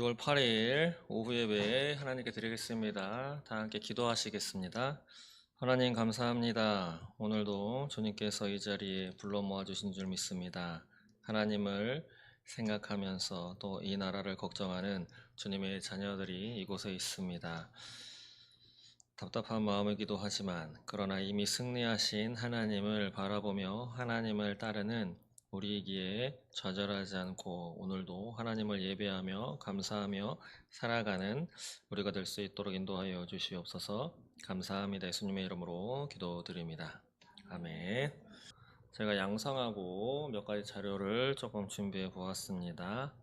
6월 8일 오후 예배 하나님께 드리겠습니다. 다 함께 기도하시겠습니다. 하나님 감사합니다. 오늘도 주님께서 이 자리에 불러 모아주신 줄 믿습니다. 하나님을 생각하면서 또 이 나라를 걱정하는 주님의 자녀들이 이곳에 있습니다. 답답한 마음이기도 하지만 그러나 이미 승리하신 하나님을 바라보며 하나님을 따르는 우리에게 좌절하지 않고 오늘도 하나님을 예배하며 감사하며 살아가는 우리가 될 수 있도록 인도하여 주시옵소서. 감사합니다. 예수님의 이름으로 기도드립니다. 아멘. 제가 양성하고 몇 가지 자료를 조금 준비해 보았습니다.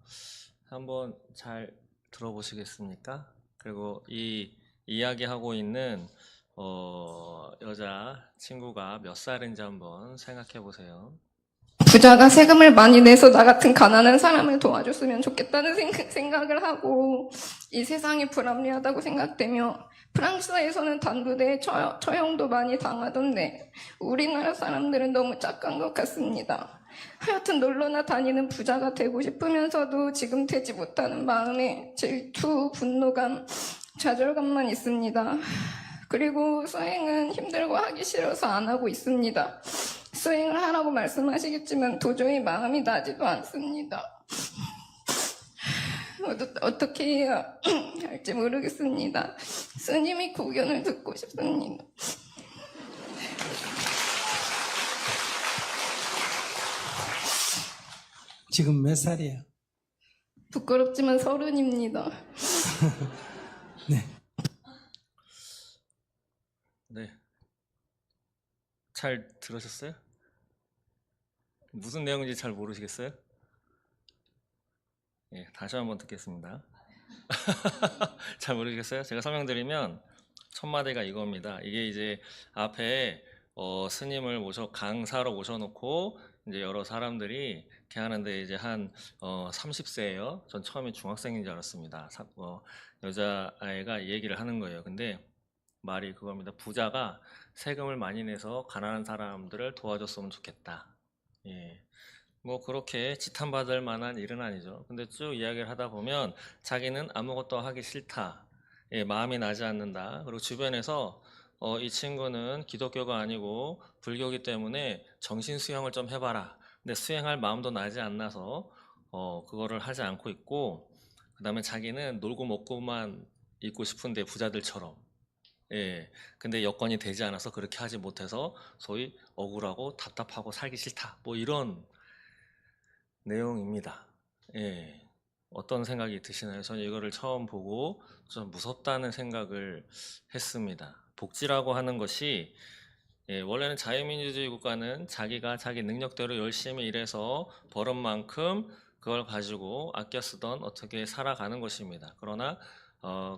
한번 잘 들어보시겠습니까? 그리고 이 이야기하고 있는 여자 친구가 몇 살인지 한번 생각해 보세요. 부자가 세금을 많이 내서 나 같은 가난한 사람을 도와줬으면 좋겠다는 생각을 하고 이 세상이 불합리하다고 생각되며 프랑스에서는 단두대에 처형도 많이 당하던데 우리나라 사람들은 너무 착한 것 같습니다. 하여튼 놀러나 다니는 부자가 되고 싶으면서도 지금 되지 못하는 마음에 질투, 분노감, 좌절감만 있습니다. 그리고 수행은 힘들고 하기 싫어서 안 하고 있습니다. 수행을 하라고 말씀하시겠지만 도저히 마음이 나지도 않습니다. 어떻게 해야 할지 모르겠습니다. 스님이 고견을 듣고 싶습니다. 지금 몇 살이에요? 부끄럽지만 30입니다. 네. 네. 잘 들으셨어요? 무슨 내용인지 잘 모르시겠어요? 예, 다시 한번 듣겠습니다. 잘 모르겠어요? 제가 설명드리면 첫 마디가 이겁니다. 이게 이제 앞에 스님을 강사로 모셔놓고 이제 여러 사람들이 이렇게 하는데 이제 한 30세예요. 전 처음에 중학생인 줄 알았습니다. 여자아이가 얘기를 하는 거예요. 근데 말이 그겁니다. 부자가 세금을 많이 내서 가난한 사람들을 도와줬으면 좋겠다. 예. 뭐 그렇게 지탄받을 만한 일은 아니죠. 근데 쭉 이야기를 하다 보면 자기는 아무것도 하기 싫다. 예, 마음이 나지 않는다. 그리고 주변에서 이 친구는 기독교가 아니고 불교기 때문에 정신 수양을 좀 해봐라. 근데 수행할 마음도 나지 않나서 그거를 하지 않고 있고, 그 다음에 자기는 놀고 먹고만 있고 싶은데 부자들처럼. 예. 근데 여건이 되지 않아서 그렇게 하지 못해서 소위 억울하고 답답하고 살기 싫다. 뭐 이런 내용입니다. 예. 어떤 생각이 드시나요? 저는 이거를 처음 보고 좀 무섭다는 생각을 했습니다. 복지라고 하는 것이 원래는 자유민주주의 국가는 자기가 자기 능력대로 열심히 일해서 벌은 만큼 그걸 가지고 아껴 쓰던 어떻게 살아가는 것입니다. 그러나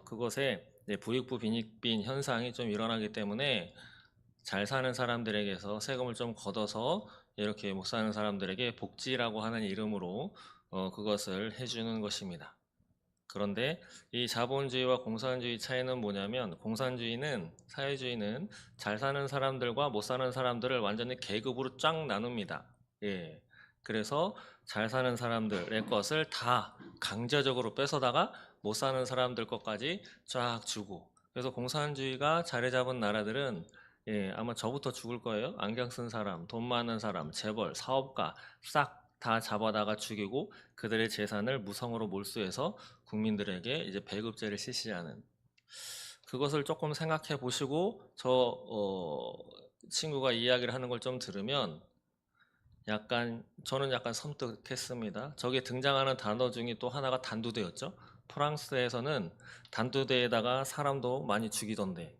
그것에 부익부 빈익빈 현상이 좀 일어나기 때문에 잘 사는 사람들에게서 세금을 좀 걷어서 이렇게 못 사는 사람들에게 복지라고 하는 이름으로 그것을 해주는 것입니다. 그런데 이 자본주의와 공산주의 차이는 뭐냐면 공산주의는 사회주의는 잘 사는 사람들과 못 사는 사람들을 완전히 계급으로 쫙 나눕니다. 예. 그래서 잘 사는 사람들의 것을 다 강제적으로 뺏어다가 못 사는 사람들 것까지 쫙 주고, 그래서 공산주의가 자리 잡은 나라들은 아마 저부터 죽을 거예요. 안경 쓴 사람, 돈 많은 사람, 재벌, 사업가 싹 다 잡아다가 죽이고 그들의 재산을 무성으로 몰수해서 국민들에게 이제 배급제를 실시하는, 그것을 조금 생각해 보시고 친구가 이야기를 하는 걸 좀 들으면 저는 약간 섬뜩했습니다. 저게 등장하는 단어 중에 또 하나가 단두대였죠. 프랑스에서는 단두대에다가 사람도 많이 죽이던데.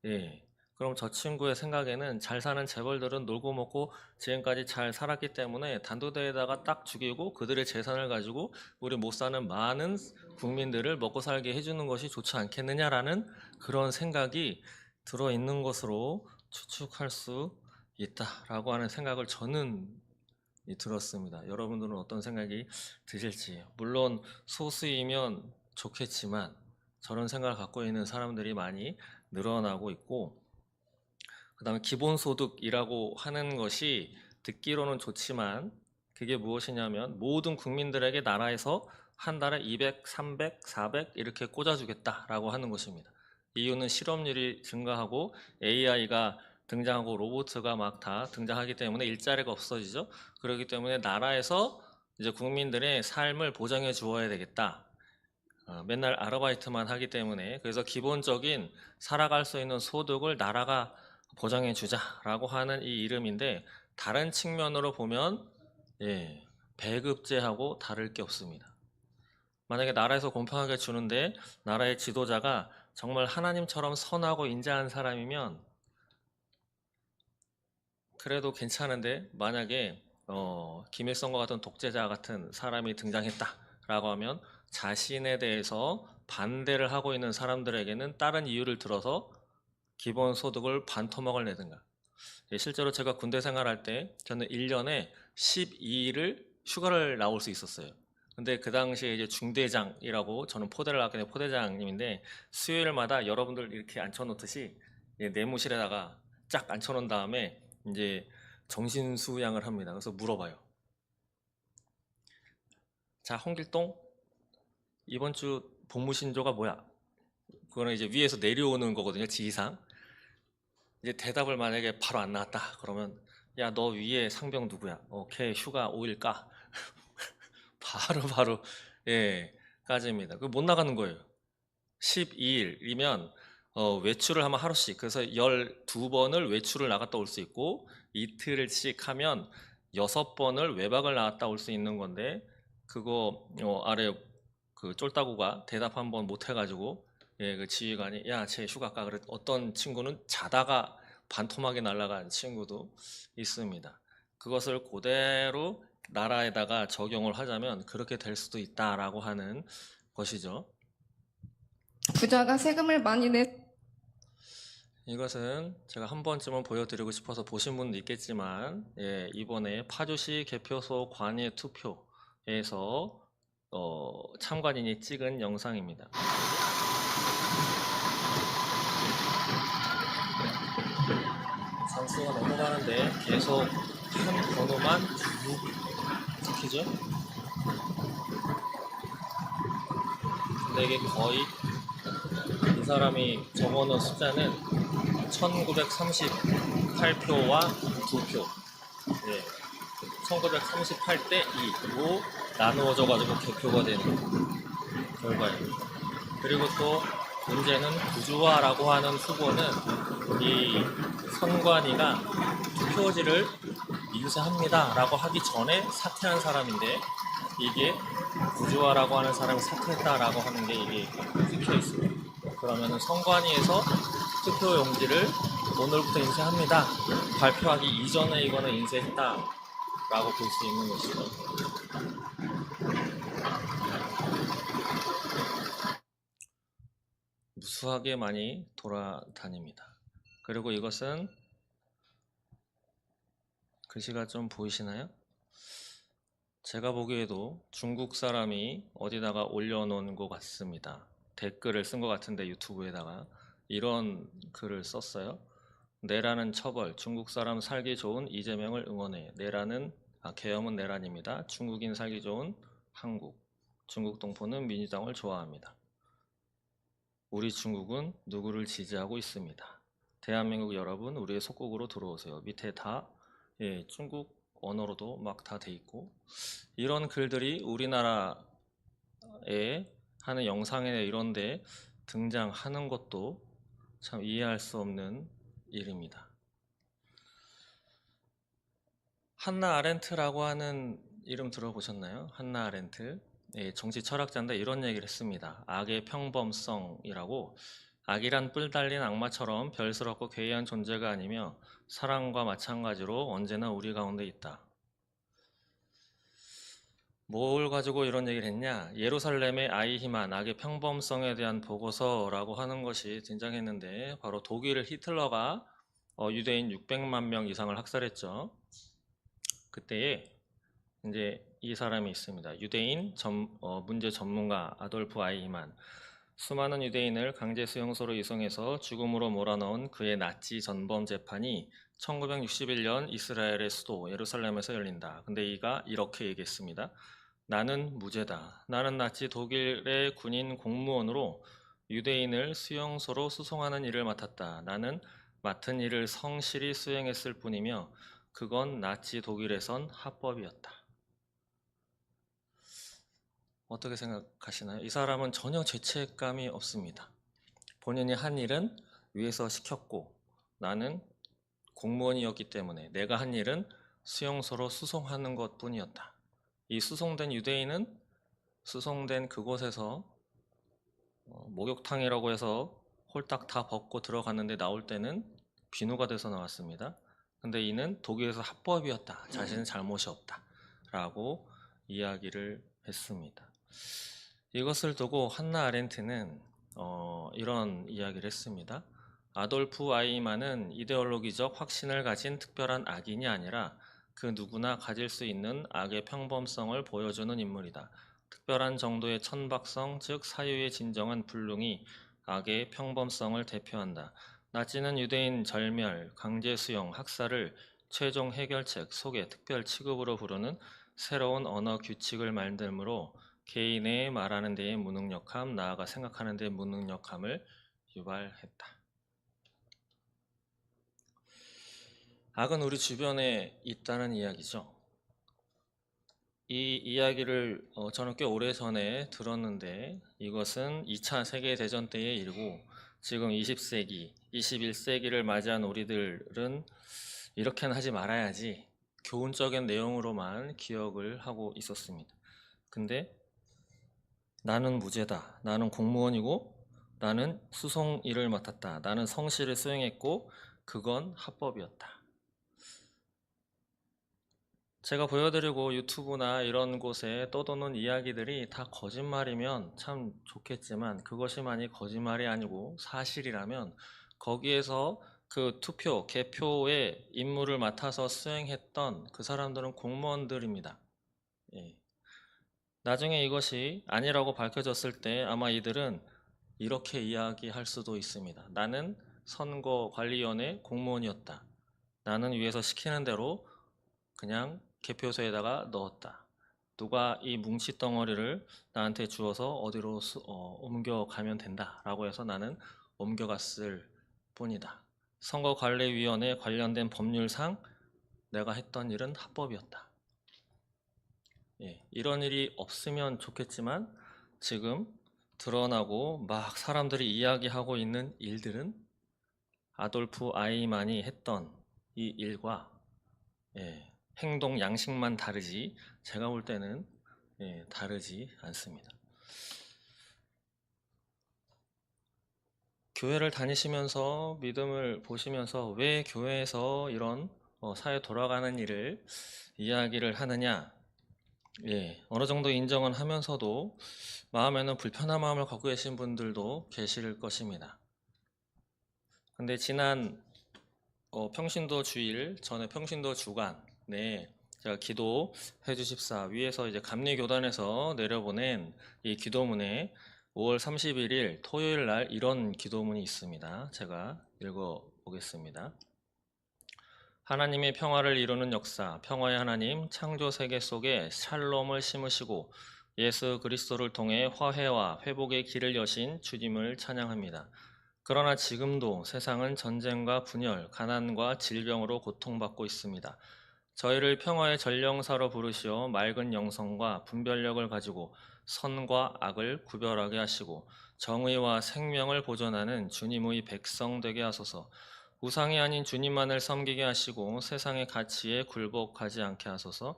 예. 그럼 저 친구의 생각에는 잘 사는 재벌들은 놀고 먹고 지금까지 잘 살았기 때문에 단두대에다가 딱 죽이고 그들의 재산을 가지고 우리 못 사는 많은 국민들을 먹고 살게 해주는 것이 좋지 않겠느냐라는 그런 생각이 들어있는 것으로 추측할 수 있다라고 하는 생각을 저는 들었습니다. 여러분들은 어떤 생각이 드실지. 물론 소수이면 좋겠지만 저런 생각을 갖고 있는 사람들이 많이 늘어나고 있고, 그 다음에 기본소득이라고 하는 것이 듣기로는 좋지만 그게 무엇이냐면 모든 국민들에게 나라에서 한 달에 200, 300, 400 이렇게 꽂아주겠다라고 하는 것입니다. 이유는 실업률이 증가하고 AI가 등장하고 로봇가 막 다 등장하기 때문에 일자리가 없어지죠. 그렇기 때문에 나라에서 이제 국민들의 삶을 보장해 주어야 되겠다. 맨날 아르바이트만 하기 때문에 그래서 기본적인 살아갈 수 있는 소득을 나라가 보장해 주자라고 하는 이 이름인데 다른 측면으로 보면 예, 배급제하고 다를 게 없습니다. 만약에 나라에서 공평하게 주는데 나라의 지도자가 정말 하나님처럼 선하고 인자한 사람이면 그래도 괜찮은데 만약에 김일성과 같은 독재자 같은 사람이 등장했다라고 하면 자신에 대해서 반대를 하고 있는 사람들에게는 다른 이유를 들어서 기본소득을 반토막을 내든가. 예, 실제로 제가 군대 생활할 때 저는 1년에 12일을 휴가를 나올 수 있었어요. 근데 그 당시에 이제 중대장이라고 저는 포대를 나왔기 때문에 포대장님인데 수요일마다 여러분들 이렇게 앉혀놓듯이 예, 내무실에다가 쫙 앉혀놓은 다음에 이제 정신수양을 합니다. 그래서 물어봐요. 자, 홍길동 이번 주 복무신조가 뭐야? 그거는 이제 위에서 내려오는 거거든요. 지휘상. 이제 대답을 만약에 바로 안 나왔다. 그러면 야, 너 위에 상병 누구야? 걔 휴가 5일 까. 바로 예, 까집니다. 그 못 나가는 거예요. 12일이면 외출을 하면 하루씩 그래서 12번을 외출을 나갔다 올 수 있고 이틀씩 하면 6번을 외박을 나갔다 올 수 있는 건데 그거 아래 그 쫄따구가 대답 한번 못 해가지고 예, 그 지휘관이 야, 쟤 휴가 가. 그랬 어떤 친구는 자다가 반토막이 날아간 친구도 있습니다. 그것을 그대로 나라에다가 적용을 하자면 그렇게 될 수도 있다라고 하는 것이죠. 부자가 세금을 많이 내 이것은 제가 한 번쯤은 보여드리고 싶어서 보신 분도 있겠지만 예, 이번에 파주시 개표소 관외 투표에서 참관인이 찍은 영상입니다. 장수가 넘어가는데 계속 한 번호만 쭉 찍히죠? 근데 이게 거의 이 사람이 적어놓은 숫자는 1938표와 2표. 예. 1938대 2로 나누어져가지고 개표가 되는 결과예요. 그리고 또 문제는 구주화라고 하는 후보는 이 선관위가 투표지를 인쇄합니다 라고 하기 전에 사퇴한 사람인데 이게 구주화라고 하는 사람이 사퇴했다라고 하는 게 이게 찍혀 있어요. 그러면은 선관위에서 투표 용지를 오늘부터 인쇄합니다. 발표하기 이전에 이거는 인쇄했다라고 볼 수 있는 것이죠. 무수하게 많이 돌아다닙니다. 그리고 이것은 글씨가 좀 보이시나요? 제가 보기에도 중국 사람이 어디다가 올려놓은 것 같습니다. 댓글을 쓴 것 같은데 유튜브에다가 이런 글을 썼어요. 내라는 처벌, 중국 사람 살기 좋은 이재명을 응원해. 내라는 계엄은 내란입니다. 중국인 살기 좋은 한국, 중국 동포는 민주당을 좋아합니다. 우리 중국은 누구를 지지하고 있습니다. 대한민국 여러분, 우리의 속국으로 들어오세요. 밑에 다 예, 중국 언어로도 막 다 돼 있고 이런 글들이 우리나라에 하는 영상이나 이런데 등장하는 것도 참 이해할 수 없는 일입니다. 한나 아렌트라고 하는 이름 들어보셨나요? 한나 아렌트. 예, 정치 철학자인데 이런 얘기를 했습니다. 악의 평범성이라고 악이란 뿔 달린 악마처럼 별스럽고 괴이한 존재가 아니며 사랑과 마찬가지로 언제나 우리 가운데 있다. 뭘 가지고 이런 얘기를 했냐? 예루살렘의 아이히만 악의 평범성에 대한 보고서라고 하는 것이 등장했는데 바로 독일 히틀러가 유대인 600만 명 이상을 학살했죠. 그때에 이제 이 사람이 있습니다. 유대인 문제 전문가 아돌프 아이히만. 수많은 유대인을 강제 수용소로 이송해서 죽음으로 몰아넣은 그의 나치 전범 재판이 1961년 이스라엘의 수도 예루살렘에서 열린다. 근데 이가 이렇게 얘기했습니다. 나는 무죄다. 나는 나치 독일의 군인 공무원으로 유대인을 수용소로 수송하는 일을 맡았다. 나는 맡은 일을 성실히 수행했을 뿐이며 그건 나치 독일에선 합법이었다. 어떻게 생각하시나요? 이 사람은 전혀 죄책감이 없습니다. 본인이 한 일은 위에서 시켰고 나는 공무원이었기 때문에 내가 한 일은 수용소로 수송하는 것뿐이었다. 이 수송된 유대인은 수송된 그곳에서 목욕탕이라고 해서 홀딱 다 벗고 들어갔는데 나올 때는 비누가 돼서 나왔습니다. 근데 이는 독일에서 합법이었다. 자신은 잘못이 없다. 라고 이야기를 했습니다. 이것을 두고 한나 아렌트는 이런 이야기를 했습니다. 아돌프 아이만은 이데올로기적 확신을 가진 특별한 악인이 아니라 그 누구나 가질 수 있는 악의 평범성을 보여주는 인물이다. 특별한 정도의 천박성, 즉 사유의 진정한 불능이 악의 평범성을 대표한다. 나치는 유대인 절멸, 강제 수용, 학살을 최종 해결책 속의 특별 취급으로 부르는 새로운 언어 규칙을 만들므로 개인의 말하는 데의 무능력함, 나아가 생각하는 데의 무능력함을 유발했다. 악은 우리 주변에 있다는 이야기죠. 이 이야기를 저는 꽤 오래전에 들었는데 이것은 2차 세계대전 때의 일이고 지금 20세기, 21세기를 맞이한 우리들은 이렇게는 하지 말아야지 교훈적인 내용으로만 기억을 하고 있었습니다. 근데 나는 무죄다. 나는 공무원이고 나는 수송 일을 맡았다. 나는 성실히 수행했고 그건 합법이었다. 제가 보여드리고 유튜브나 이런 곳에 떠도는 이야기들이 다 거짓말이면 참 좋겠지만 그것이 만약 거짓말이 아니고 사실이라면 거기에서 그 투표, 개표의 임무를 맡아서 수행했던 그 사람들은 공무원들입니다. 예. 나중에 이것이 아니라고 밝혀졌을 때 아마 이들은 이렇게 이야기할 수도 있습니다. 나는 선거관리위원회 공무원이었다. 나는 위에서 시키는 대로 그냥 개표소에다가 넣었다. 누가 이 뭉치 덩어리를 나한테 주어서 어디로 옮겨가면 된다 라고 해서 나는 옮겨갔을 뿐이다. 선거관리위원회 관련된 법률상 내가 했던 일은 합법이었다. 예, 이런 일이 없으면 좋겠지만 지금 드러나고 막 사람들이 이야기하고 있는 일들은 아돌프 아이만이 했던 이 일과 행동 양식만 다르지 제가 볼 때는 다르지 않습니다. 교회를 다니시면서 믿음을 보시면서 왜 교회에서 이런 사회 돌아가는 일을 이야기를 하느냐, 어느 정도 인정은 하면서도 마음에는 불편한 마음을 갖고 계신 분들도 계실 것입니다. 근데 지난 평신도 주일 전에 평신도 주간 제가 기도해 주십사 위에서 이제 감리교단에서 내려보낸 이 기도문에 5월 31일 토요일 날 이런 기도문이 있습니다. 제가 읽어 보겠습니다. 하나님의 평화를 이루는 역사, 평화의 하나님, 창조 세계 속에 샬롬을 심으시고 예수 그리스도를 통해 화해와 회복의 길을 여신 주님을 찬양합니다. 그러나 지금도 세상은 전쟁과 분열, 가난과 질병으로 고통받고 있습니다. 저희를 평화의 전령사로 부르시어 맑은 영성과 분별력을 가지고 선과 악을 구별하게 하시고 정의와 생명을 보존하는 주님의 백성 되게 하소서. 우상이 아닌 주님만을 섬기게 하시고 세상의 가치에 굴복하지 않게 하소서.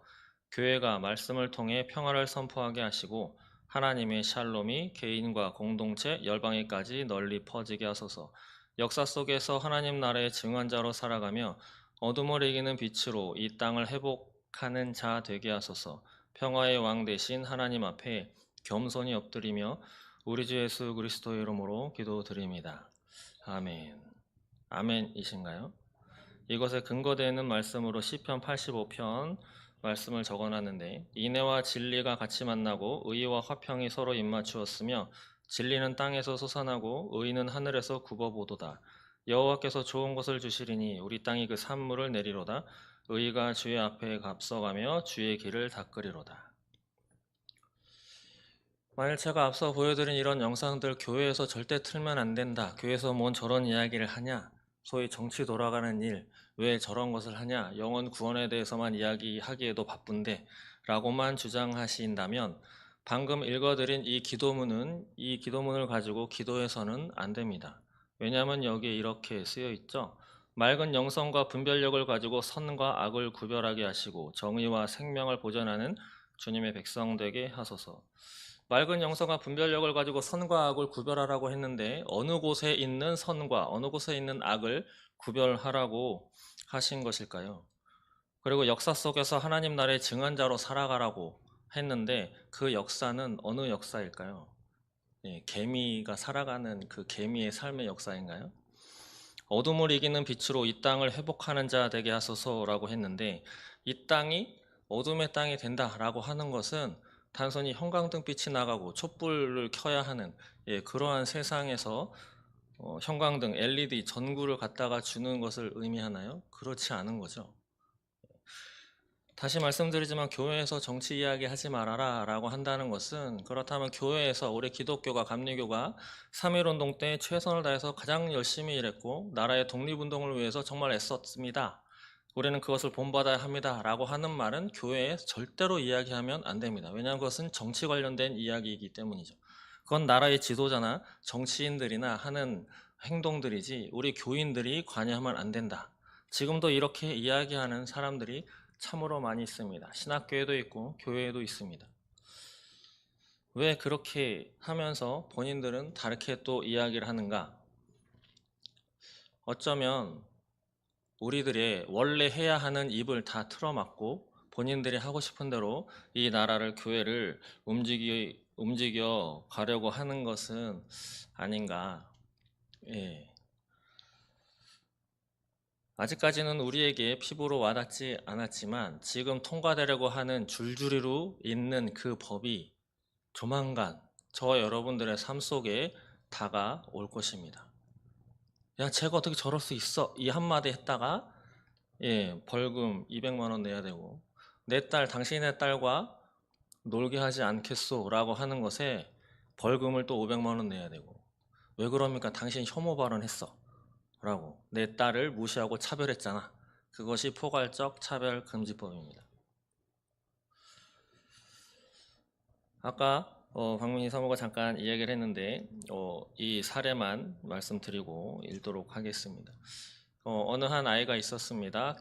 교회가 말씀을 통해 평화를 선포하게 하시고 하나님의 샬롬이 개인과 공동체, 열방에까지 널리 퍼지게 하소서. 역사 속에서 하나님 나라의 증언자로 살아가며 어둠을 이기는 빛으로 이 땅을 회복하는 자 되게 하소서. 평화의 왕 되신 하나님 앞에 겸손히 엎드리며 우리 주 예수 그리스도의 이름으로 기도드립니다. 아멘. 아멘이신가요? 이것에 근거되는 말씀으로 시편 85편 말씀을 적어놨는데 인애와 진리가 같이 만나고 의와 화평이 서로 입맞추었으며 진리는 땅에서 솟아나고 의는 하늘에서 굽어보도다. 여호와께서 좋은 것을 주시리니 우리 땅이 그 산물을 내리로다. 의가 주의 앞에 앞서가며 주의 길을 닦으리로다. 만일 제가 앞서 보여드린 이런 영상들 교회에서 절대 틀면 안 된다. 교회에서 뭔 저런 이야기를 하냐? 소위 정치 돌아가는 일, 왜 저런 것을 하냐? 영혼 구원에 대해서만 이야기하기에도 바쁜데 라고만 주장하신다면 방금 읽어드린 이 기도문을 가지고 기도해서는 안 됩니다. 왜냐하면 여기에 이렇게 쓰여 있죠. 맑은 영성과 분별력을 가지고 선과 악을 구별하게 하시고 정의와 생명을 보존하는 주님의 백성 되게 하소서. 맑은 영성과 분별력을 가지고 선과 악을 구별하라고 했는데 어느 곳에 있는 선과 어느 곳에 있는 악을 구별하라고 하신 것일까요? 그리고 역사 속에서 하나님 나라의 증언자로 살아가라고 했는데 그 역사는 어느 역사일까요? 예, 개미가 살아가는 그 개미의 삶의 역사인가요? 어둠을 이기는 빛으로 이 땅을 회복하는 자 되게 하소서라고 했는데 이 땅이 어둠의 땅이 된다라고 하는 것은 단순히 형광등빛이 나가고 촛불을 켜야 하는 그러한 세상에서 형광등, LED, 전구를 갖다가 주는 것을 의미하나요? 그렇지 않은 거죠. 다시 말씀드리지만 교회에서 정치 이야기 하지 말아라 라고 한다는 것은 그렇다면 교회에서 우리 기독교가 감리교가 3.1운동 때 최선을 다해서 가장 열심히 일했고 나라의 독립운동을 위해서 정말 애썼습니다. 우리는 그것을 본받아야 합니다 라고 하는 말은 교회에 절대로 이야기하면 안 됩니다. 왜냐하면 그것은 정치 관련된 이야기이기 때문이죠. 그건 나라의 지도자나 정치인들이나 하는 행동들이지 우리 교인들이 관여하면 안 된다. 지금도 이렇게 이야기하는 사람들이 참으로 많이 있습니다. 신학교에도 있고 교회에도 있습니다. 왜 그렇게 하면서 본인들은 다르게 또 이야기를 하는가? 어쩌면 우리들의 원래 해야 하는 입을 다 틀어막고 본인들이 하고 싶은 대로 이 나라를 교회를 움직여 가려고 하는 것은 아닌가. 예. 아직까지는 우리에게 피부로 와닿지 않았지만 지금 통과되려고 하는 줄줄이로 있는 그 법이 조만간 저와 여러분들의 삶 속에 다가올 것입니다. 야, 쟤가 어떻게 저럴 수 있어? 이 한마디 했다가 벌금 200만 원 내야 되고 내 딸, 당신의 딸과 놀게 하지 않겠소 라고 하는 것에 벌금을 또 500만 원 내야 되고 왜 그럽니까? 당신 혐오 발언했어 라고 내 딸을 무시하고 차별했잖아. 그것이 포괄적 차별금지법입니다. 아까 박민희 사모가 잠깐 이야기를 했는데 이 사례만 말씀드리고 읽도록 하겠습니다. 어느 한 아이가 있었습니다.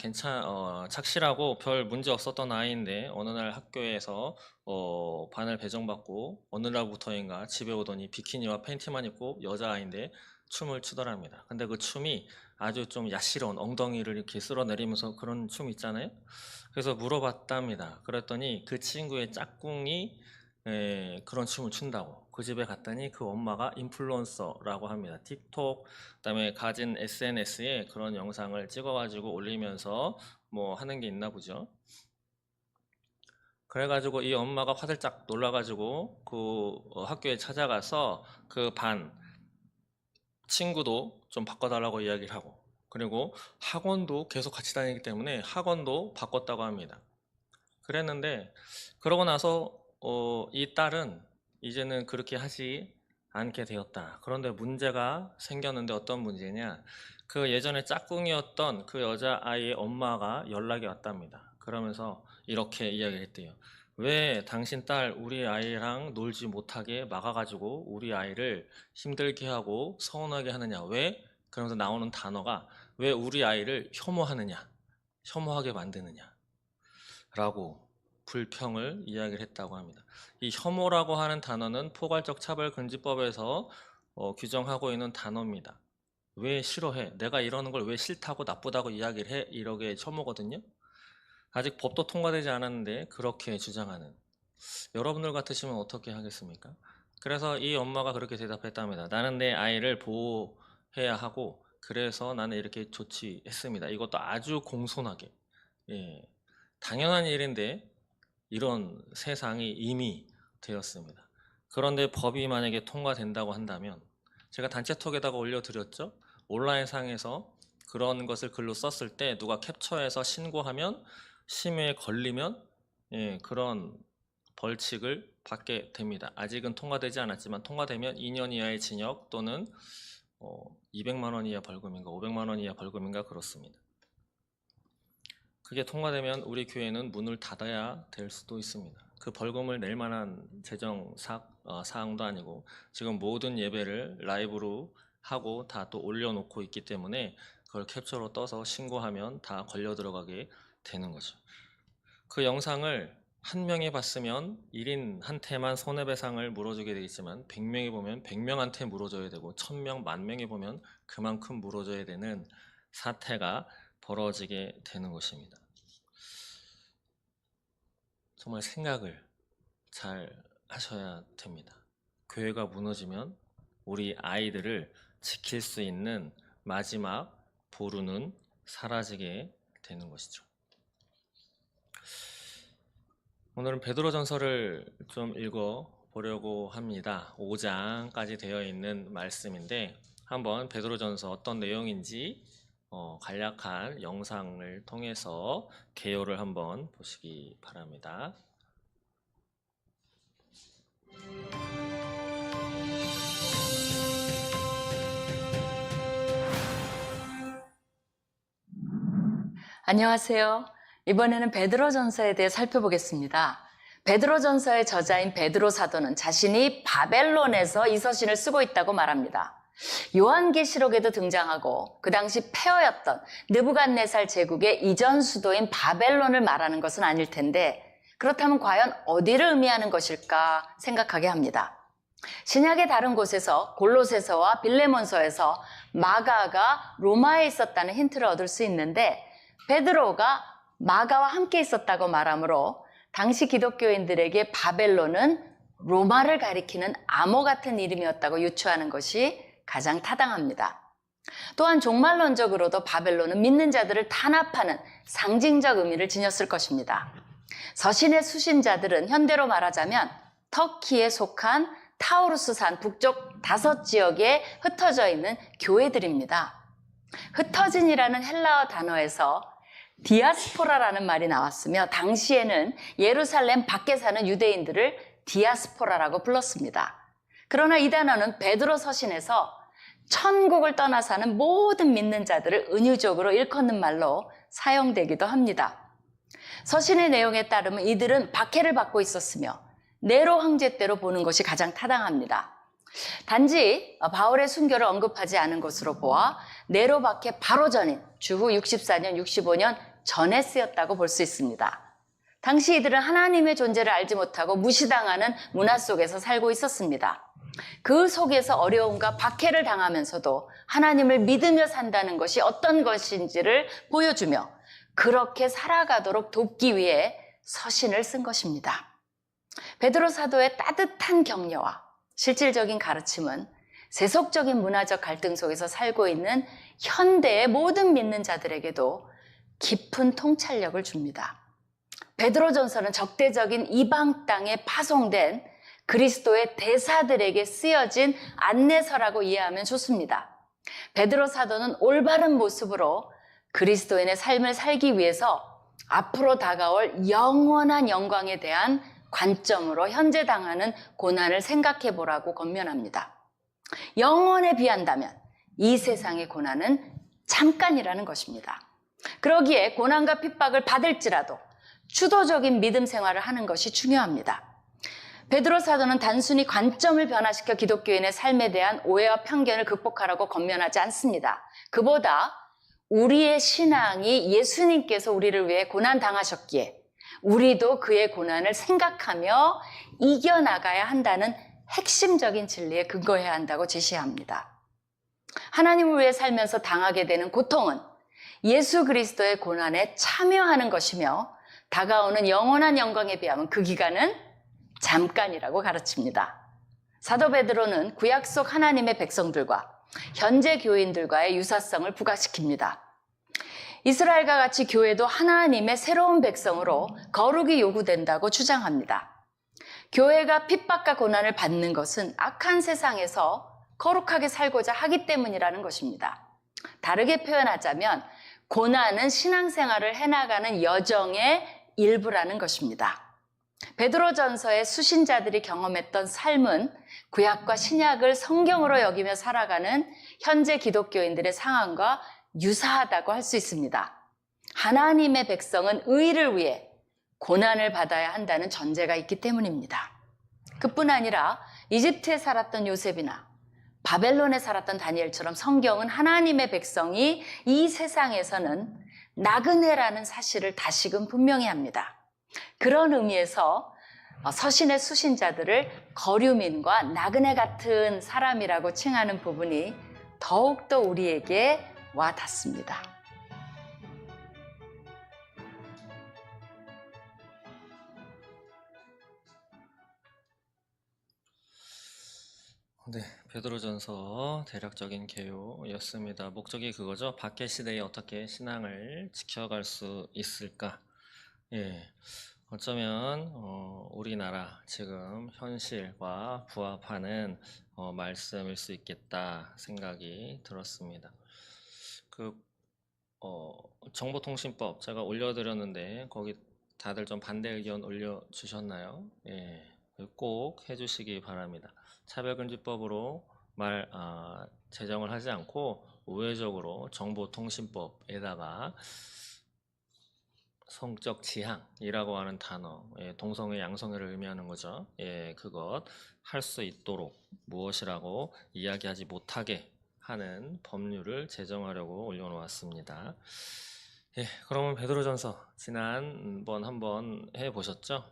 착실하고 별 문제 없었던 아이인데 어느 날 학교에서 반을 배정받고 어느 날부터인가 집에 오더니 비키니와 팬티만 입고 여자아이인데 춤을 추더랍니다. 근데 그 춤이 아주 좀 야시러운 엉덩이를 이렇게 쓸어내리면서 그런 춤 있잖아요. 그래서 물어봤답니다. 그랬더니 그 친구의 짝꿍이 그런 춤을 춘다고. 그 집에 갔더니 그 엄마가 인플루언서라고 합니다. 틱톡, 그다음에 가진 SNS에 그런 영상을 찍어가지고 올리면서 뭐 하는 게 있나 보죠. 그래가지고 이 엄마가 화들짝 놀라가지고 그 학교에 찾아가서 그 반 친구도 좀 바꿔달라고 이야기를 하고 그리고 학원도 계속 같이 다니기 때문에 학원도 바꿨다고 합니다. 그랬는데 그러고 나서 이 딸은 이제는 그렇게 하지 않게 되었다. 그런데 문제가 생겼는데 어떤 문제냐? 그 예전에 짝꿍이었던 그 여자아이의 엄마가 연락이 왔답니다. 그러면서 이렇게 이야기를 했대요. 왜 당신 딸 우리 아이랑 놀지 못하게 막아가지고 우리 아이를 힘들게 하고 서운하게 하느냐? 왜? 그러면서 나오는 단어가 왜 우리 아이를 혐오하느냐? 혐오하게 만드느냐? 라고 불평을 이야기를 했다고 합니다. 이 혐오라고 하는 단어는 포괄적 차별금지법에서 규정하고 있는 단어입니다. 왜 싫어해? 내가 이러는 걸 왜 싫다고 나쁘다고 이야기를 해? 이러게 혐오거든요. 아직 법도 통과되지 않았는데 그렇게 주장하는 여러분들 같으시면 어떻게 하겠습니까? 그래서 이 엄마가 그렇게 대답했답니다. 나는 내 아이를 보호해야 하고 그래서 나는 이렇게 조치했습니다. 이것도 아주 공손하게 당연한 일인데 이런 세상이 이미 되었습니다. 그런데 법이 만약에 통과된다고 한다면 제가 단체톡에다가 올려드렸죠. 온라인상에서 그런 것을 글로 썼을 때 누가 캡처해서 신고하면 심의에 걸리면 그런 벌칙을 받게 됩니다. 아직은 통과되지 않았지만 통과되면 2년 이하의 징역 또는 200만 원 이하 벌금인가 500만 원 이하 벌금인가 그렇습니다. 그게 통과되면 우리 교회는 문을 닫아야 될 수도 있습니다. 그 벌금을 낼 만한 재정 사항도 아니고 지금 모든 예배를 라이브로 하고 다 또 올려놓고 있기 때문에 그걸 캡처로 떠서 신고하면 다 걸려 들어가게 되는 거죠. 그 영상을 한 명이 봤으면 1인한테만 손해배상을 물어주게 되겠지만 100명이 보면 100명한테 물어줘야 되고 1000명, 10,000명이 보면 그만큼 물어줘야 되는 사태가 벌어지게 되는 것입니다. 정말 생각을 잘 하셔야 됩니다. 교회가 무너지면 우리 아이들을 지킬 수 있는 마지막 보루는 사라지게 되는 것이죠. 오늘은 베드로전서를 좀 읽어보려고 합니다. 5장까지 되어 있는 말씀인데 한번 베드로전서 어떤 내용인지 간략한 영상을 통해서 개요를 한번 보시기 바랍니다. 안녕하세요. 이번에는 베드로전서에 대해 살펴보겠습니다. 베드로전서의 저자인 베드로 사도는 자신이 바벨론에서 이 서신을 쓰고 있다고 말합니다. 요한계시록에도 등장하고 그 당시 폐허였던 느부갓네살 제국의 이전 수도인 바벨론을 말하는 것은 아닐 텐데 그렇다면 과연 어디를 의미하는 것일까 생각하게 합니다. 신약의 다른 곳에서 골로새서와 빌레몬서에서 마가가 로마에 있었다는 힌트를 얻을 수 있는데 베드로가 마가와 함께 있었다고 말하므로 당시 기독교인들에게 바벨론은 로마를 가리키는 암호 같은 이름이었다고 유추하는 것이 가장 타당합니다. 또한 종말론적으로도 바벨론은 믿는 자들을 탄압하는 상징적 의미를 지녔을 것입니다. 서신의 수신자들은 현대로 말하자면 터키에 속한 타우루스산 북쪽 5지역에 흩어져 있는 교회들입니다. 흩어진이라는 헬라어 단어에서 디아스포라라는 말이 나왔으며 당시에는 예루살렘 밖에 사는 유대인들을 디아스포라라고 불렀습니다. 그러나 이 단어는 베드로 서신에서 천국을 떠나 사는 모든 믿는 자들을 은유적으로 일컫는 말로 사용되기도 합니다. 서신의 내용에 따르면 이들은 박해를 받고 있었으며 네로 황제 때로 보는 것이 가장 타당합니다. 단지 바울의 순교를 언급하지 않은 것으로 보아 네로 박해 바로 전인 주후 64년, 65년 전에 쓰였다고 볼 수 있습니다. 당시 이들은 하나님의 존재를 알지 못하고 무시당하는 문화 속에서 살고 있었습니다. 그 속에서 어려움과 박해를 당하면서도 하나님을 믿으며 산다는 것이 어떤 것인지를 보여주며 그렇게 살아가도록 돕기 위해 서신을 쓴 것입니다. 베드로 사도의 따뜻한 격려와 실질적인 가르침은 세속적인 문화적 갈등 속에서 살고 있는 현대의 모든 믿는 자들에게도 깊은 통찰력을 줍니다. 베드로전서는 적대적인 이방 땅에 파송된 그리스도의 대사들에게 쓰여진 안내서라고 이해하면 좋습니다. 베드로 사도는 올바른 모습으로 그리스도인의 삶을 살기 위해서 앞으로 다가올 영원한 영광에 대한 관점으로 현재 당하는 고난을 생각해 보라고 권면합니다. 영원에 비한다면 이 세상의 고난은 잠깐이라는 것입니다. 그러기에 고난과 핍박을 받을지라도 주도적인 믿음 생활을 하는 것이 중요합니다. 베드로 사도는 단순히 관점을 변화시켜 기독교인의 삶에 대한 오해와 편견을 극복하라고 권면하지 않습니다. 그보다 우리의 신앙이 예수님께서 우리를 위해 고난 당하셨기에 우리도 그의 고난을 생각하며 이겨나가야 한다는 핵심적인 진리에 근거해야 한다고 제시합니다. 하나님을 위해 살면서 당하게 되는 고통은 예수 그리스도의 고난에 참여하는 것이며 다가오는 영원한 영광에 비하면 그 기간은 잠깐이라고 가르칩니다. 사도 베드로는 구약 속 하나님의 백성들과 현재 교인들과의 유사성을 부각시킵니다. 이스라엘과 같이 교회도 하나님의 새로운 백성으로 거룩이 요구된다고 주장합니다. 교회가 핍박과 고난을 받는 것은 악한 세상에서 거룩하게 살고자 하기 때문이라는 것입니다. 다르게 표현하자면 고난은 신앙생활을 해나가는 여정의 일부라는 것입니다. 베드로전서의 수신자들이 경험했던 삶은 구약과 신약을 성경으로 여기며 살아가는 현재 기독교인들의 상황과 유사하다고 할 수 있습니다. 하나님의 백성은 의를 위해 고난을 받아야 한다는 전제가 있기 때문입니다. 그뿐 아니라 이집트에 살았던 요셉이나 바벨론에 살았던 다니엘처럼 성경은 하나님의 백성이 이 세상에서는 나그네라는 사실을 다시금 분명히 합니다. 그런 의미에서 서신의 수신자들을 거류민과 나그네 같은 사람이라고 칭하는 부분이 더욱더 우리에게 와 닿습니다. 네, 베드로전서 대략적인 개요였습니다. 목적이 그거죠. 박해 시대에 어떻게 신앙을 지켜갈 수 있을까? 예, 어쩌면 우리나라 지금 현실과 부합하는 말씀일 수 있겠다 생각이 들었습니다. 그 정보통신법 제가 올려드렸는데 거기 다들 좀 반대 의견 올려주셨나요? 예, 꼭 해주시기 바랍니다. 차별금지법으로 제정을 하지 않고 우회적으로 정보통신법에다가 성적 지향이라고 하는 단어, 동성애, 양성애를 의미하는 거죠. 그것 할 수 있도록 무엇이라고 이야기하지 못하게 하는 법률을 제정하려고 올려놓았습니다. 그러면 베드로전서 지난번 한번 해보셨죠?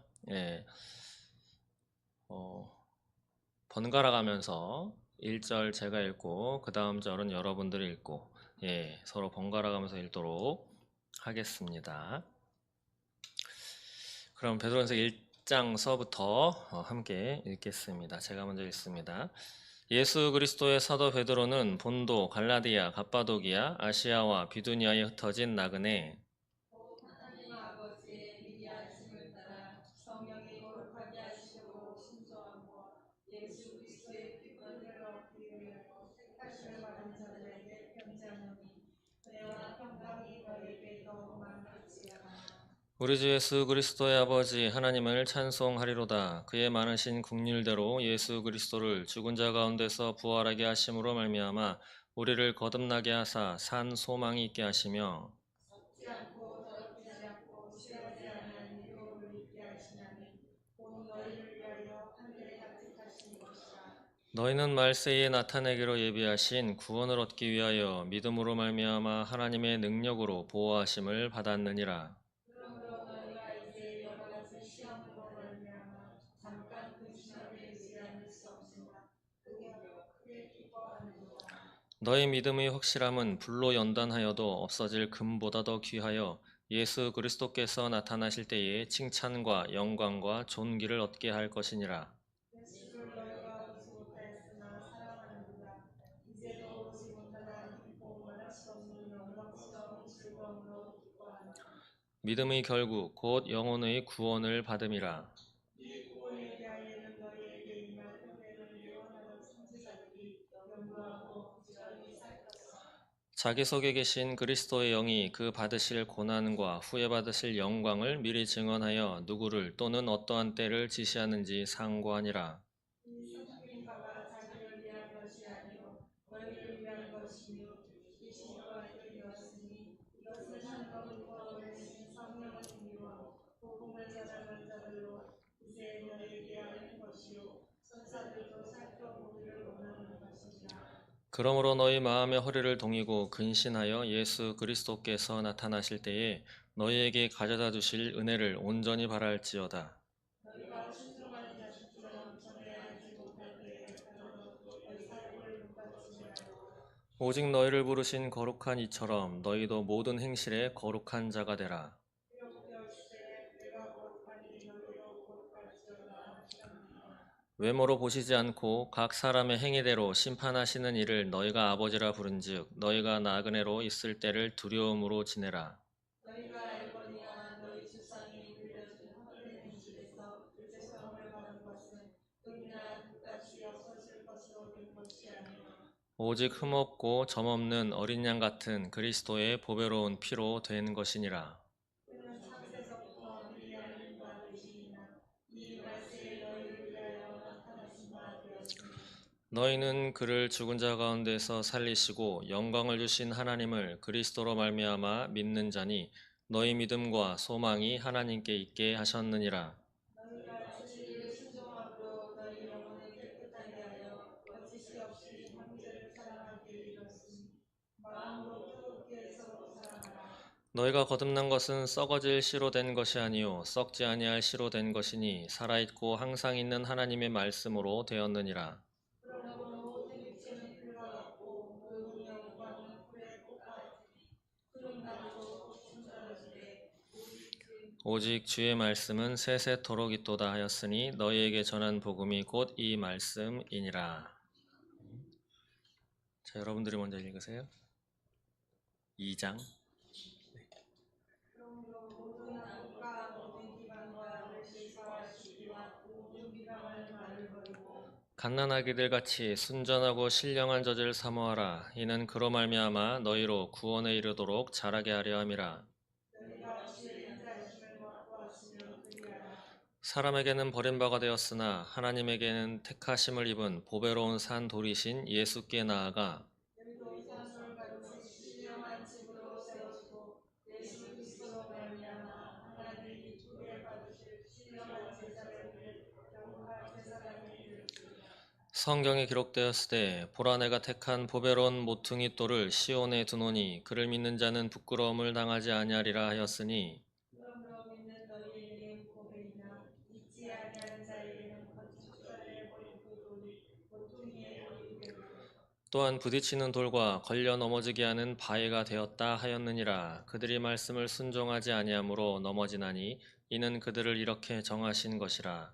번갈아 가면서 1절 제가 읽고 그 다음 절은 여러분들이 읽고 서로 번갈아 가면서 읽도록 하겠습니다. 그럼 베드로전서 1장서부터 함께 읽겠습니다. 제가 먼저 읽습니다. 예수 그리스도의 사도 베드로는 본도, 갈라디아, 갑바도기아, 아시아와 비두니아에 흩어진 나그네 우리 주 예수 그리스도의 아버지 하나님을 찬송하리로다. 그의 많으신 긍휼대로 예수 그리스도를 죽은 자 가운데서 부활하게 하심으로 말미암아 우리를 거듭나게 하사 산 소망이 있게 하시며 너희는 말세에 나타내기로 예비하신 구원을 얻기 위하여 믿음으로 말미암아 하나님의 능력으로 보호하심을 받았느니라. 너희 믿음의 확실함은 불로 연단하여도 없어질 금보다 더 귀하여 예수 그리스도께서 나타나실 때에 칭찬과 영광과 존귀를 얻게 할 것이니라. 믿음의 결국 곧 영혼의 구원을 받음이라. 자기 속에 계신 그리스도의 영이 그 받으실 고난과 후에 받으실 영광을 미리 증언하여 누구를 또는 어떠한 때를 지시하는지 상고하니라. 그러므로 너희 마음의 허리를 동이고 근신하여 예수 그리스도께서 나타나실 때에 너희에게 가져다 주실 은혜를 온전히 바랄지어다. 오직 너희를 부르신 거룩한 이처럼 너희도 모든 행실에 거룩한 자가 되라. 외모로 보시지 않고 각 사람의 행위대로 심판하시는 이를 너희가 아버지라 부른즉 너희가 나그네로 있을 때를 두려움으로 지내라. 오직 흠없고 점없는 어린 양 같은 그리스도의 보배로운 피로 된 것이니라. 너희는 그를 죽은 자 가운데서 살리시고 영광을 주신 하나님을 그리스도로 말미암아 믿는 자니 너희 믿음과 소망이 하나님께 있게 하셨느니라. 너희가 거듭난 것은 썩어질 씨로 된 것이 아니요 썩지 아니할 씨로 된 것이니 살아있고 항상 있는 하나님의 말씀으로 되었느니라. 오직 주의 말씀은 세세토록 있도다 하였으니 너희에게 전한 복음이 곧 이 말씀이니라. 자, 여러분들이 먼저 읽으세요. 2장. 갓난아기들 같이 순전하고 신령한 젖을 사모하라. 이는 그로 말미암아 너희로 구원에 이르도록 자라게 하려 함이라. 사람에게는 버림바가 되었으나 하나님에게는 택하심을 입은 보배로운 산 돌이신 예수께 나아가 성경에 기록되었으되 보라 내가 택한 보배로운 모퉁이 돌을 시온에 두노니 그를 믿는 자는 부끄러움을 당하지 아니하리라 하였으니 또한 부딪히는 돌과 걸려 넘어지게 하는 바위가 되었다 하였느니라. 그들이 말씀을 순종하지 아니하므로 넘어지나니 이는 그들을 이렇게 정하신 것이라.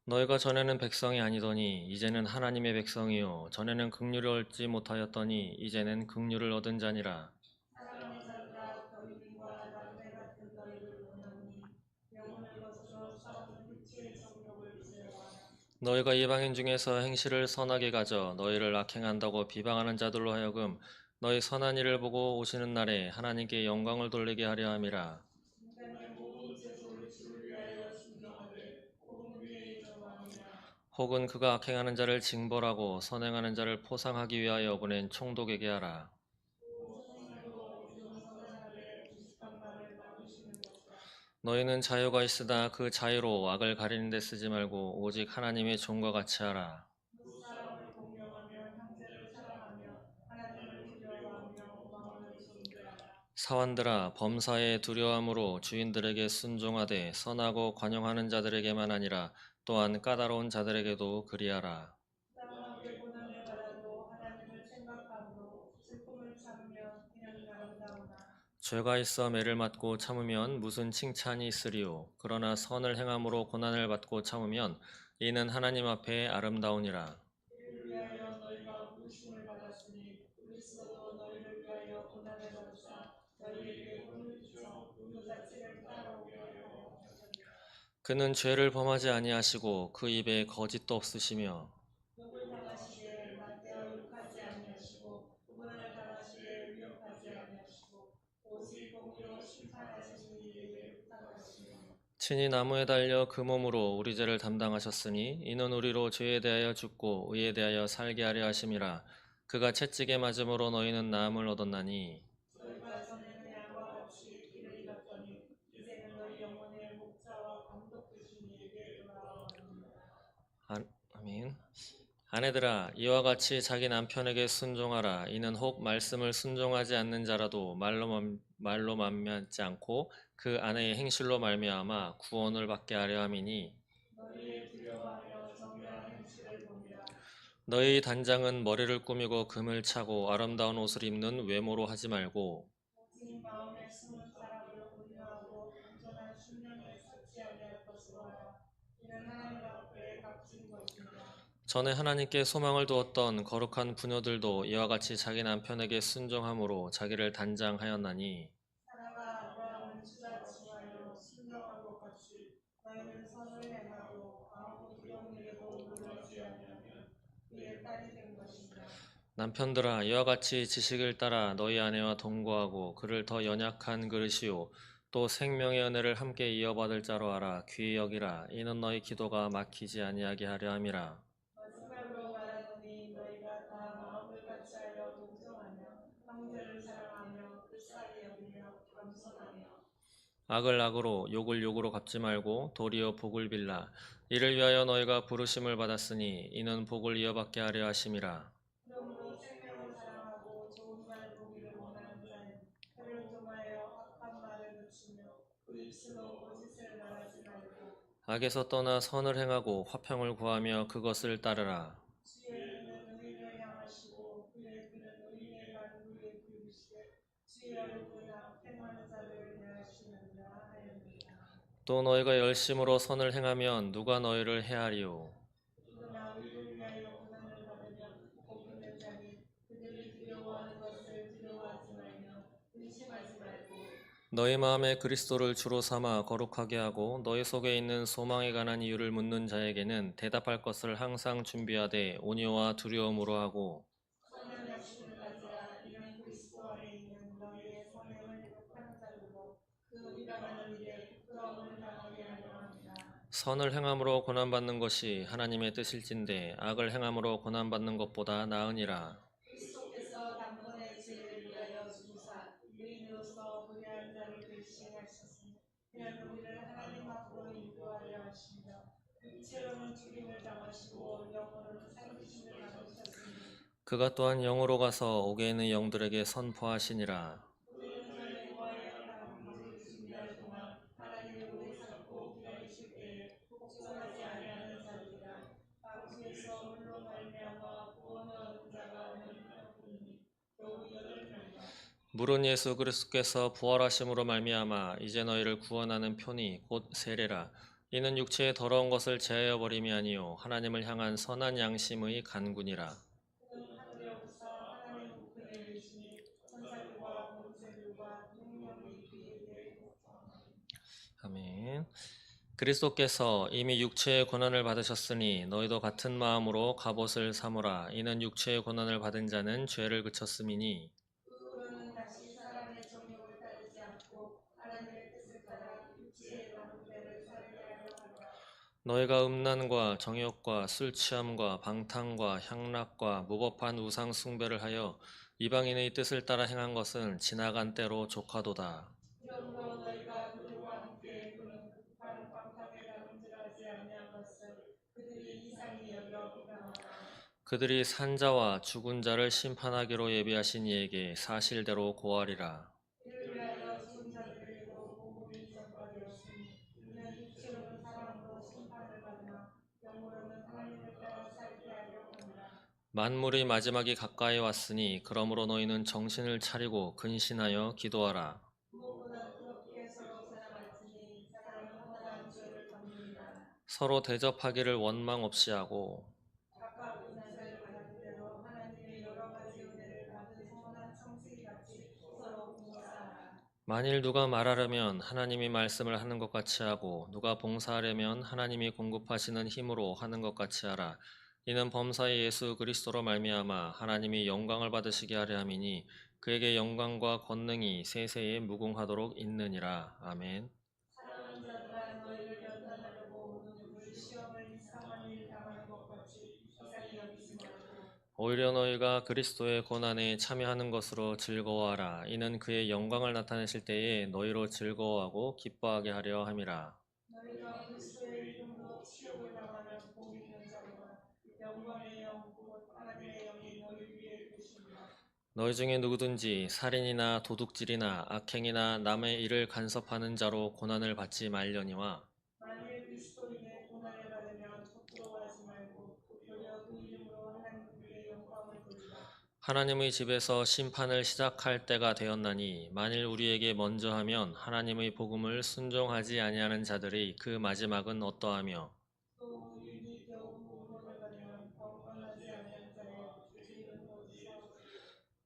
너희가 전에는 백성이 아니더니 이제는 하나님의 백성이요 전에는 긍휼을 얻지 못하였더니 이제는 긍휼을 얻은 자니라. 너희가 이방인 중에서 행실을 선하게 가져 너희를 악행한다고 비방하는 자들로 하여금 너희 선한 일을 보고 오시는 날에 하나님께 영광을 돌리게 하려 함이라. 혹은 그가 악행하는 자를 징벌하고 선행하는 자를 포상하기 위하여 보낸 총독에게 하라. 너희는 자유가 있으나 그 자유로 악을 가리는 데 쓰지 말고 오직 하나님의 종과 같이 하라. 사환들아 범사에 두려움으로 주인들에게 순종하되 선하고 관용하는 자들에게만 아니라 또한 까다로운 자들에게도 그리하라. 죄가 있어 매를 맞고 참으면 무슨 칭찬이 있으리요. 그러나 선을 행함으로 고난을 받고 참으면 이는 하나님 앞에 아름다우니라. 그는 죄를 범하지 아니하시고 그 입에 거짓도 없으시며 친히 나무에 달려 그 몸으로 우리 죄를 담당하셨으니 이는 우리로 죄에 대하여 죽고 의에 대하여 살게 하려 하심이라. 그가 채찍에 맞음으로 너희는 나음을 얻었나니 아멘. 아내들아 이와 같이 자기 남편에게 순종하라. 이는 혹 말씀을 순종하지 않는 자라도 말로 만면지 않고 그 아내의 행실로 말미암아 구원을 받게 하려 함이니 너희 단장은 머리를 꾸미고 금을 차고 아름다운 옷을 입는 외모로 하지 말고 전에 하나님께 소망을 두었던 거룩한 부녀들도 이와 같이 자기 남편에게 순종함으로 자기를 단장하였나니 남편들아 이와 같이 지식을 따라 너희 아내와 동거하고 그를 더 연약한 그릇이요 또 생명의 은혜를 함께 이어받을 자로 알아 귀히 여기라. 이는 너희 기도가 막히지 아니하게 하려 함이라. 악을 악으로 욕을 욕으로 갚지 말고 도리어 복을 빌라. 이를 위하여 너희가 부르심을 받았으니 이는 복을 이어받게 하려 하심이라. 악에서 떠나 선을 행하고 화평을 구하며 그것을 따르라. 또 너희가 열심으로 선을 행하면 누가 너희를 해하리요. 너희 마음에 그리스도를 주로 삼아 거룩하게 하고 너희 속에 있는 소망에 관한 이유를 묻는 자에게는 대답할 것을 항상 준비하되 온유와 두려움으로 하고 선을 행함으로 고난받는 것이 하나님의 뜻일진데 악을 행함으로 고난받는 것보다 나으니라. 그가 또한 영으로 가서 옥에 있는 영들에게 선포하시니라. 물은 예수 그리스도께서 부활하심으로 말미암아 이제 너희를 구원하는 편이 곧 세례라. 이는 육체의 더러운 것을 제하여 버림이 아니요 하나님을 향한 선한 양심의 간구니라. 아멘. 그리스도께서 이미 육체의 고난을 받으셨으니 너희도 같은 마음으로 갑옷을 삼으라. 이는 육체의 고난을 받은 자는 죄를 그쳤음이니 너희가 음란과 정욕과 술 취함과 방탕과 향락과 무법한 우상 숭배를 하여 이방인의 뜻을 따라 행한 것은 지나간 때로 족하도다. 그들이 산자와 죽은 자를 심판하기로 예비하신 이에게 사실대로 고하리라. 만물의 마지막이 가까이 왔으니 그러므로 너희는 정신을 차리고 근신하여 기도하라. 서로 대접하기를 원망 없이 하고 만일 누가 말하려면 하나님이 말씀을 하는 것 같이 하고 누가 봉사하려면 하나님이 공급하시는 힘으로 하는 것 같이 하라. 이는 범사의 예수 그리스도로 말미암아 하나님이 영광을 받으시게 하려 함이니 그에게 영광과 권능이 세세에 무궁하도록 있느니라. 아멘. 오히려 너희가 그리스도의 고난에 참여하는 것으로 즐거워하라. 이는 그의 영광을 나타내실 때에 너희로 즐거워하고 기뻐하게 하려 함이라. 너희 중에 누구든지 살인이나 도둑질이나 악행이나 남의 일을 간섭하는 자로 고난을 받지 말려니와 하나님의 집에서 심판을 시작할 때가 되었나니 만일 우리에게 먼저 하면 하나님의 복음을 순종하지 아니하는 자들이 그 마지막은 어떠하며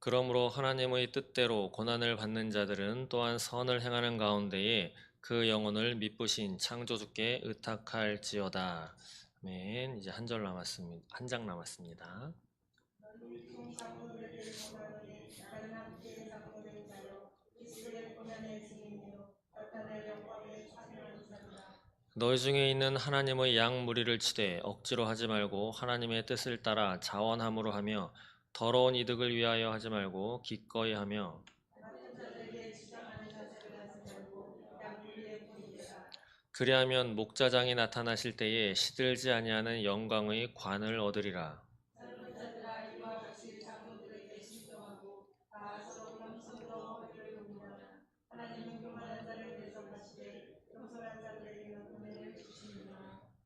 그러므로 하나님의 뜻대로 고난을 받는 자들은 또한 선을 행하는 가운데에 그 영혼을 미쁘신 창조주께 의탁할지어다. 아멘. 이제 한 절 남았습니다. 한 장 남았습니다. 너희 중에 있는 하나님의 양 무리를 치되 억지로 하지 말고 하나님의 뜻을 따라 자원함으로 하며 더러운 이득을 위하여 하지 말고 기꺼이 하며 그리하면 목자장이 나타나실 때에 시들지 아니하는 영광의 관을 얻으리라.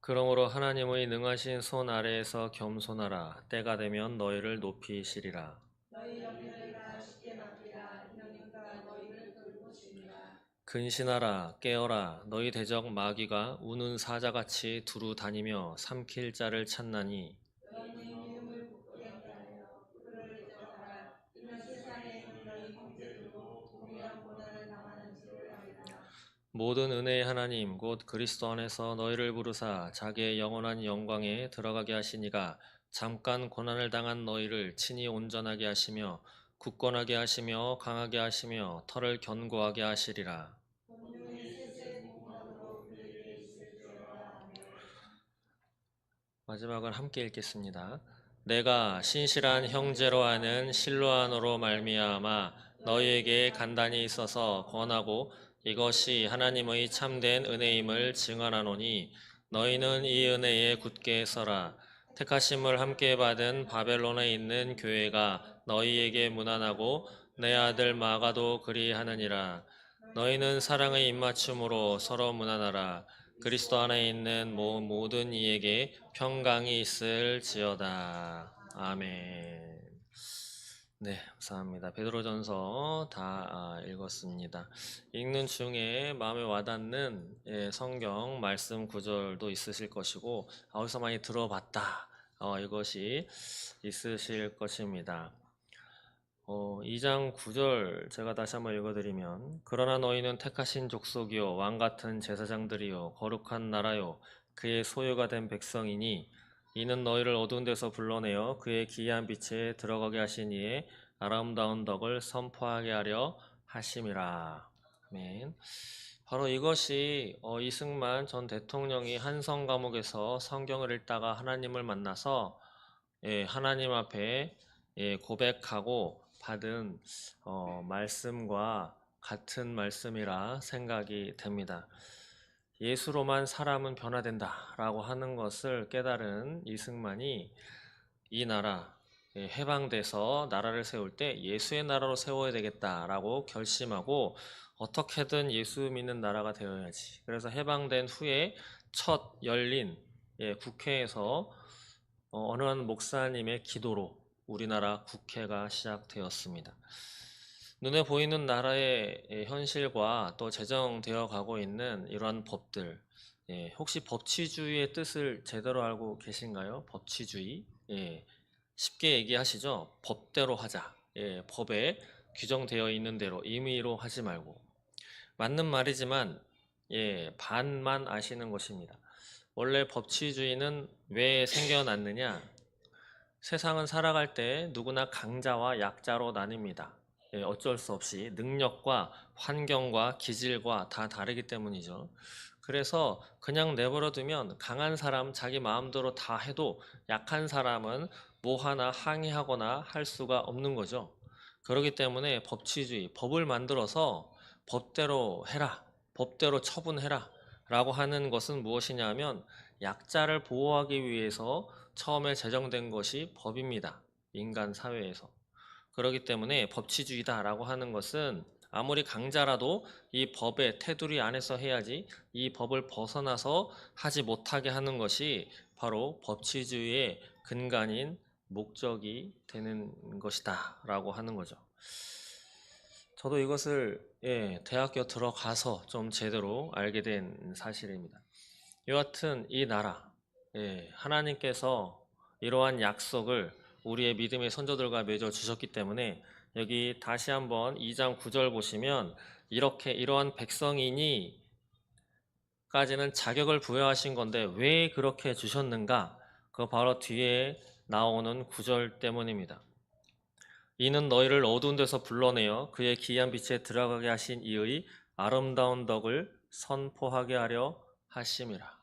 그러므로 하나님의 능하신 손 아래에서 겸손하라. 때가 되면 너희를 높이시리라. 근신하라, 깨어라. 너희 대적 마귀가 우는 사자같이 두루 다니며 삼킬 자를 찾나니 모든 은혜의 하나님 곧 그리스도 안에서 너희를 부르사 자기의 영원한 영광에 들어가게 하시니가 잠깐 고난을 당한 너희를 친히 온전하게 하시며 굳건하게 하시며 강하게 하시며 털을 견고하게 하시리라. 마지막은 함께 읽겠습니다. 내가 신실한 형제로 하는 실로아노로 말미암아 너희에게 간단히 있어서 권하고 이것이 하나님의 참된 은혜임을 증언하노니 너희는 이 은혜에 굳게 서라. 택하심을 함께 받은 바벨론에 있는 교회가 너희에게 문안하고 내 아들 마가도 그리하느니라. 너희는 사랑의 입맞춤으로 서로 문안하라. 그리스도 안에 있는 모든 이에게 평강이 있을지어다. 아멘. 네, 감사합니다. 베드로전서 다 읽었습니다. 읽는 중에 마음에 와닿는 성경 말씀 구절도 있으실 것이고 어디서 많이 들어봤다. 이것이 있으실 것입니다. 2장 9절 제가 다시 한번 읽어드리면 그러나 너희는 택하신 족속이요 왕같은 제사장들이요 거룩한 나라요 그의 소유가 된 백성이니 이는 너희를 어두운 데서 불러내어 그의 기이한 빛에 들어가게 하신 이의 아름다운 덕을 선포하게 하려 하심이라. 아멘. 바로 이것이 이승만 전 대통령이 한성 감옥에서 성경을 읽다가 하나님을 만나서 하나님 앞에 고백하고 받은 말씀과 같은 말씀이라 생각이 됩니다. 예수로만 사람은 변화된다라고 하는 것을 깨달은 이승만이 이 나라 해방돼서 나라를 세울 때 예수의 나라로 세워야 되겠다라고 결심하고 어떻게든 예수 믿는 나라가 되어야지. 그래서 해방된 후에 첫 열린 국회에서 어느 한 목사님의 기도로 우리나라 국회가 시작되었습니다. 눈에 보이는 나라의 현실과 또 제정되어 가고 있는 이러한 법들, 혹시 법치주의의 뜻을 제대로 알고 계신가요? 법치주의? 쉽게 얘기하시죠. 법대로 하자. 법에 규정되어 있는 대로 임의로 하지 말고. 맞는 말이지만 반만 아시는 것입니다. 원래 법치주의는 왜 생겨났느냐? 세상은 살아갈 때 누구나 강자와 약자로 나뉩니다. 어쩔 수 없이 능력과 환경과 기질과 다 다르기 때문이죠. 그래서 그냥 내버려두면 강한 사람 자기 마음대로 다 해도 약한 사람은 뭐 하나 항의하거나 할 수가 없는 거죠. 그렇기 때문에 법치주의, 법을 만들어서 법대로 해라, 법대로 처분해라 라고 하는 것은 무엇이냐면 약자를 보호하기 위해서 처음에 제정된 것이 법입니다. 인간 사회에서. 그렇기 때문에 법치주의다라고 하는 것은 아무리 강자라도 이 법의 테두리 안에서 해야지 이 법을 벗어나서 하지 못하게 하는 것이 바로 법치주의의 근간인 목적이 되는 것이다 라고 하는 거죠. 저도 이것을 대학교 들어가서 좀 제대로 알게 된 사실입니다. 여하튼 이 나라, 하나님께서 이러한 약속을 우리의 믿음의 선조들과 맺어 주셨기 때문에 여기 다시 한번 2장 9절 보시면 이러한 백성이니 까지는 자격을 부여하신 건데 왜 그렇게 주셨는가? 그 바로 뒤에 나오는 구절 때문입니다. 이는 너희를 어두운 데서 불러내어 그의 기이한 빛에 들어가게 하신 이의 아름다운 덕을 선포하게 하려 하심이라.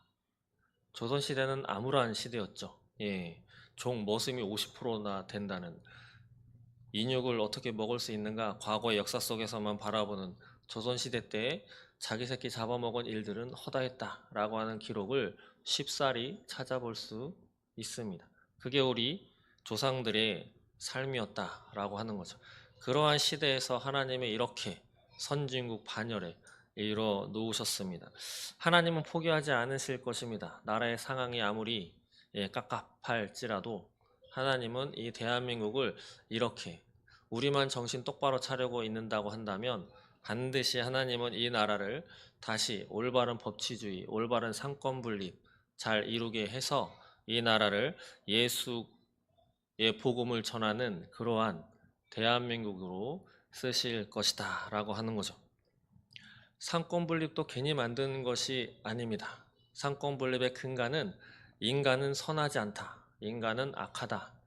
조선시대는 암울한 시대였죠. 예, 종 머슴이 50%나 된다는, 인육을 어떻게 먹을 수 있는가 과거의 역사 속에서만 바라보는 조선시대 때 자기 새끼 잡아먹은 일들은 허다했다라고 하는 기록을 쉽사리 찾아볼 수 있습니다. 그게 우리 조상들의 삶이었다라고 하는 거죠. 그러한 시대에서 하나님이 이렇게 선진국 반열에 이뤄 놓으셨습니다. 하나님은 포기하지 않으실 것입니다. 나라의 상황이 아무리 깝깝할지라도 하나님은 이 대한민국을 이렇게 우리만 정신 똑바로 차리고 있는다고 한다면 반드시 하나님은 이 나라를 다시 올바른 법치주의, 올바른 상권 분립 잘 이루게 해서 이 나라를 예수의 복음을 전하는 그러한 대한민국으로 쓰실 것이다 라고 하는 거죠. 상권 분립도 괜히 만드는 것이 아닙니다. 상권 분립의 근간은 인간은 선하지 않다. 인간은 악하다.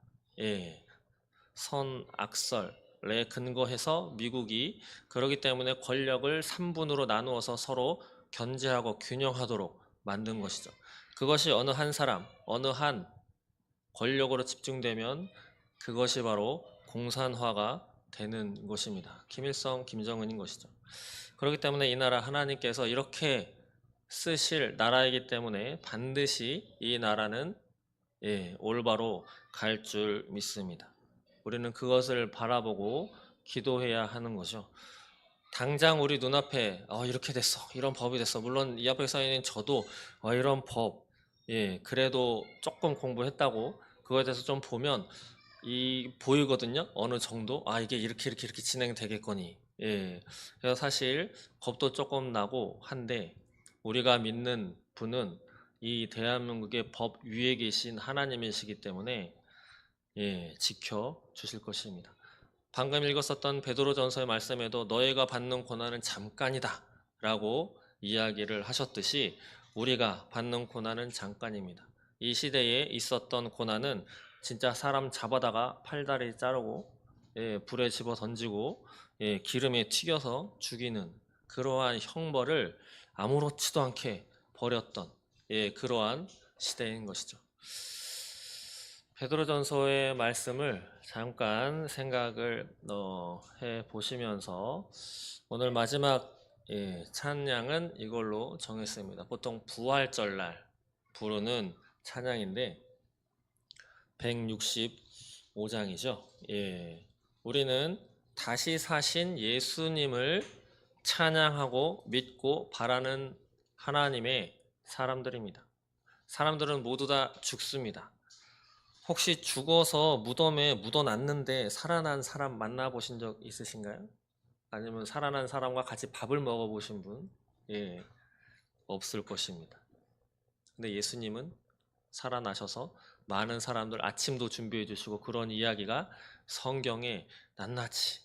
선, 악설에 근거해서 미국이 그러기 때문에 권력을 3분으로 나누어서 서로 견제하고 균형하도록 만든 것이죠. 그것이 어느 한 사람, 어느 한 권력으로 집중되면 그것이 바로 공산화가 되는 것입니다. 김일성, 김정은인 것이죠. 그렇기 때문에 이 나라 하나님께서 이렇게 쓰실 나라이기 때문에 반드시 이 나라는 올바로 갈 줄 믿습니다. 우리는 그것을 바라보고 기도해야 하는 거죠. 당장 우리 눈앞에 이렇게 됐어, 이런 법이 됐어. 물론 이 앞에 서 있는 저도 이런 법, 그래도 조금 공부했다고 그거에 대해서 좀 보면 보이거든요. 어느 정도 이게 이렇게 진행되겠거니. 그래서 사실 겁도 조금 나고 한데 우리가 믿는 분은 이 대한민국의 법 위에 계신 하나님이시기 때문에 지켜 주실 것입니다. 방금 읽었었던 베드로전서의 말씀에도 너희가 받는 고난은 잠깐이다 라고 이야기를 하셨듯이 우리가 받는 고난은 잠깐입니다. 이 시대에 있었던 고난은 진짜 사람 잡아다가 팔다리 자르고 불에 집어 던지고 기름에 튀겨서 죽이는 그러한 형벌을 아무렇지도 않게 버렸던 그러한 시대인 것이죠. 베드로전서의 말씀을 잠깐 생각을 해 보시면서 오늘 마지막 찬양은 이걸로 정했습니다. 보통 부활절날 부르는 찬양인데 165장이죠. 우리는 다시 사신 예수님을 찬양하고 믿고 바라는 하나님의 사람들입니다. 사람들은 모두 다 죽습니다. 혹시 죽어서 무덤에 묻어놨는데 살아난 사람 만나보신 적 있으신가요? 아니면 살아난 사람과 같이 밥을 먹어보신 분? 없을 것입니다. 근데 예수님은 살아나셔서 많은 사람들 아침도 준비해 주시고 그런 이야기가 성경에 낱낱이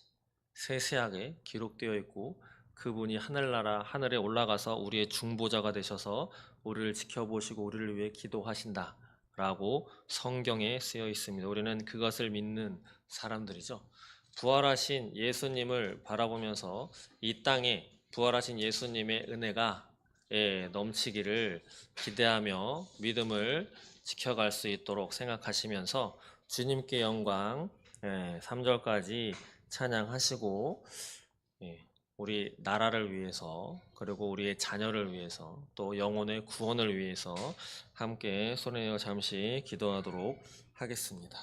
세세하게 기록되어 있고 그분이 하늘나라 하늘에 올라가서 우리의 중보자가 되셔서 우리를 지켜보시고 우리를 위해 기도하신다 라고 성경에 쓰여 있습니다. 우리는 그것을 믿는 사람들이죠. 부활하신 예수님을 바라보면서 이 땅에 부활하신 예수님의 은혜가 넘치기를 기대하며 믿음을 지켜갈 수 있도록 생각하시면서 주님께 영광 3절까지 찬양하시고 우리 나라를 위해서 그리고 우리의 자녀를 위해서 또 영혼의 구원을 위해서 함께 손을 내어 잠시 기도하도록 하겠습니다.